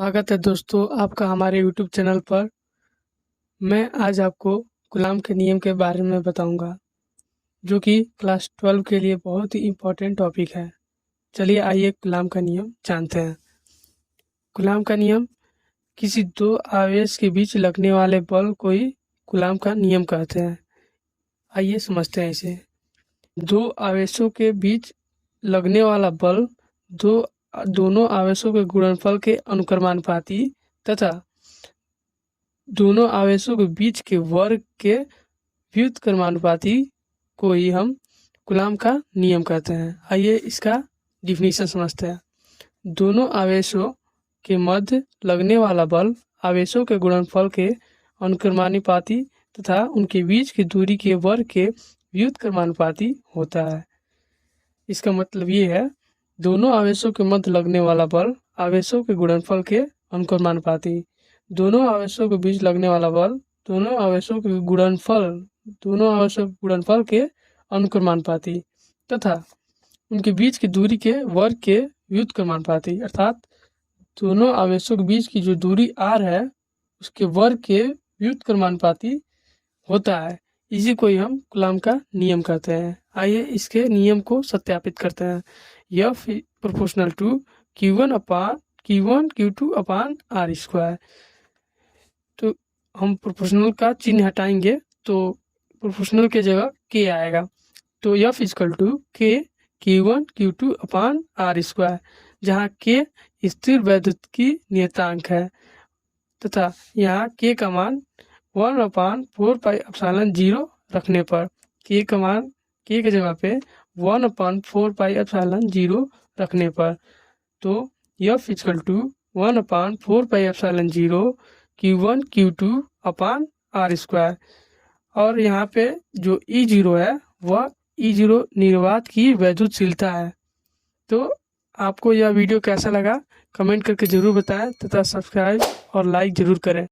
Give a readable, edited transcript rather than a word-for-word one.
स्वागत है दोस्तों आपका हमारे यूट्यूब चैनल पर। मैं आज आपको गुलाम के नियम के बारे में बताऊंगा, जो कि क्लास 12 के लिए बहुत ही इम्पोर्टेंट टॉपिक है। चलिए आइए गुलाम का नियम जानते हैं। गुलाम का नियम किसी दो आवेश के बीच लगने वाले बल को ही गुलाम का नियम कहते हैं। आइए समझते हैं इसे। दो आवेशों के बीच लगने वाला बल दोनों आवेशों के गुणनफल के अनुक्रमानुपाती तथा दोनों आवेशों के बीच के वर्ग के व्युत्क्रमानुपाती को ही हम गुलाम का नियम कहते हैं। आइए इसका डिफिनीशन समझते हैं। दोनों आवेशों के मध्य लगने वाला बल आवेशों के गुणनफल के अनुक्रमानुपाती तथा उनके बीच की दूरी के वर्ग के व्युत्क्रमानुपाती होता है। इसका मतलब ये है, दोनों आवेशों के मध्य लगने वाला बल आवेशों के गुणनफल के अनुक्रमानुपाती, दोनों आवेशों के बीच लगने वाला बल दोनों आवेशों के गुणनफल के अनुक्रमानुपाती तथा उनके बीच की दूरी के वर्ग के व्युत्क्रमानुपाती, अर्थात दोनों आवेशों के बीच की जो दूरी r है उसके वर्ग के व्युत्क्रमानुपाती होता है। इसी को ही हम गुलाम का नियम कहते हैं। आइए इसके नियम को सत्यापित करते हैं। F proportional to Q1 Q2 upon R square. तो हम प्रोपोर्शनल का चिन्ह हटाएंगे तो प्रोपोर्शनल के जगह K आएगा। तो F equal to K Q1 Q2 upon R square, जहाँ K स्थिर वैद्युत की नियतांक है तथा यहाँ K का मान 1/4πε0 रखने पर K का मान K की जगह पे 1/4πε0 रखने पर तो F equal to 1/4πε0 Q1 Q2 upon R square. और यहाँ पे जो E0 है वह E0 निर्वात की वैद्युतशीलता है। तो आपको यह वीडियो कैसा लगा कमेंट करके ज़रूर बताएं तथा सब्सक्राइब और लाइक ज़रूर करें।